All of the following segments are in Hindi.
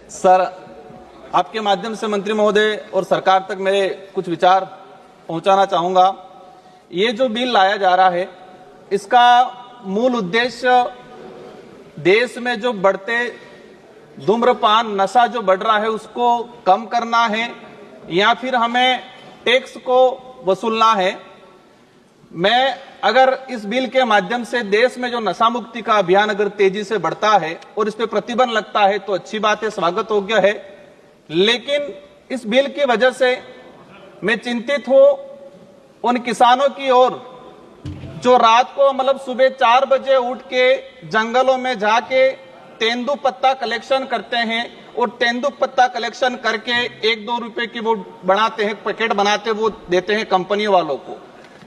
सर, आपके माध्यम से मंत्री महोदय और सरकार तक मेरे कुछ विचार पहुंचाना चाहूंगा। ये जो बिल लाया जा रहा है, इसका मूल उद्देश्य देश में जो बढ़ते धूम्रपान नशा जो बढ़ रहा है उसको कम करना है या फिर हमें टैक्स को वसूलना है। मैं अगर इस बिल के माध्यम से देश में जो नशा मुक्ति का अभियान अगर तेजी से बढ़ता है और इस पे प्रतिबंध लगता है तो अच्छी बात है, स्वागत योग्य है। लेकिन इस बिल की वजह से मैं चिंतित हूं उन किसानों की ओर जो रात को मतलब सुबह 4 बजे उठ के जंगलों में जाके तेंदुपत्ता कलेक्शन करते हैं और तेंदुपत्ता कलेक्शन करके 1-2 रुपए की वो बनाते हैं, पैकेट बनाते वो देते हैं कंपनी वालों को।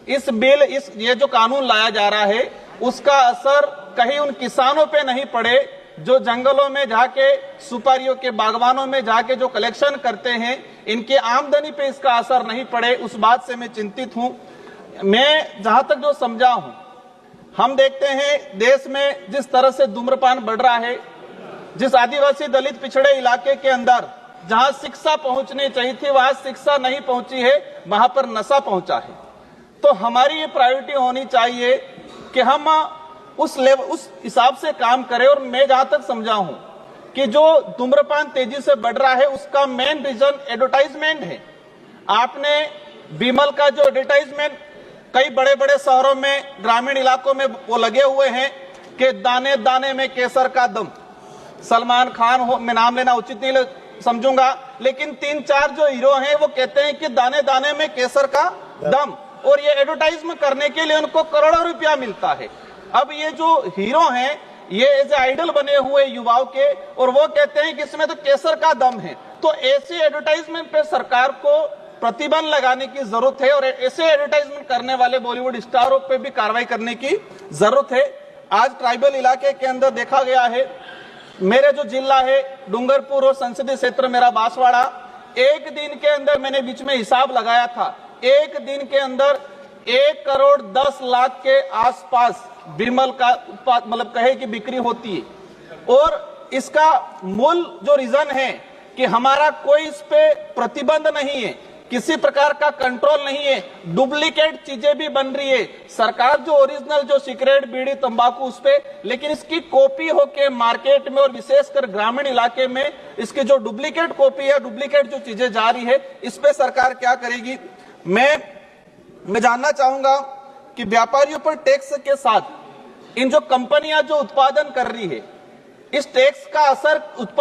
ये जो कानून लाया जा रहा है उसका असर कहीं उन किसानों पे नहीं पड़े जो जंगलों में जाके सुपारियों के बागवानों में जाके जो कलेक्शन करते हैं, इनके आमदनी पे इसका असर नहीं पड़े, उस बात से मैं चिंतित हूं। मैं जहां तक जो समझा हूं, हम देखते हैं देश में जिस तरह से धूम्रपान बढ़ रहा है, जिस आदिवासी दलित पिछड़े इलाके के अंदर जहां शिक्षा पहुंचनी चाहिए थी वहां शिक्षा नहीं पहुंची है, वहां पर नशा पहुंचा है। तो हमारी ये प्रायोरिटी होनी चाहिए कि हम उस हिसाब से काम करें। और मैं जहां तक समझा हूं कि जो धूम्रपान तेजी से बढ़ रहा है उसका मेन रीजन एडवर्टाइजमेंट है। आपने विमल का जो एडवर्टाइजमेंट कई बड़े बड़े शहरों में, ग्रामीण इलाकों में वो लगे हुए हैं कि दाने दाने में केसर का दम। सलमान खान हो, मैं नाम लेना उचित नहीं समझूंगा, लेकिन 3-4 जो हीरो हैं वो कहते हैं कि दाने दाने में केसर का दम, और ये एडवर्टाइजमेंट करने के लिए उनको करोड़ों रुपया मिलता है। अब ये जो हीरो हैं ये एज आइडल बने हुए युवाओं के, और वो कहते हैं कि इसमें तो केसर का दम है। तो ऐसे एडवर्टाइजमेंट पे सरकार को प्रतिबंध लगाने की जरूरत है और ऐसे एडवर्टाइजमेंट करने वाले बॉलीवुड स्टारों पे भी कार्रवाई करने की जरूरत है। आज ट्राइबल इलाके के अंदर देखा गया है, मेरे जो जिला है डूंगरपुर और संसदीय क्षेत्र मेरा बांसवाड़ा, एक दिन के अंदर मैंने बीच में हिसाब लगाया था, एक दिन के अंदर 1 करोड़ 10 लाख के आसपास विमल का उत्पाद मतलब कहे कि बिक्री होती है। और इसका मूल जो रीजन है कि हमारा कोई इस पे प्रतिबंध नहीं है, किसी प्रकार का कंट्रोल नहीं है, डुप्लीकेट चीजें भी बन रही है। सरकार जो ओरिजिनल जो सिगरेट बीड़ी तंबाकू उस पे, लेकिन इसकी कॉपी होके मार्केट में और विशेषकर ग्रामीण इलाके में इसकी जो डुप्लीकेट कॉपी है, डुप्लीकेट जो चीजें जा रही है, इस पे सरकार क्या करेगी। मैं जानना चाहूंगा कि व्यापारियों पर टैक्स के साथ इन जो कंपनियां जो उत्पादन कर रही है, इस टैक्स का असर उत्पादन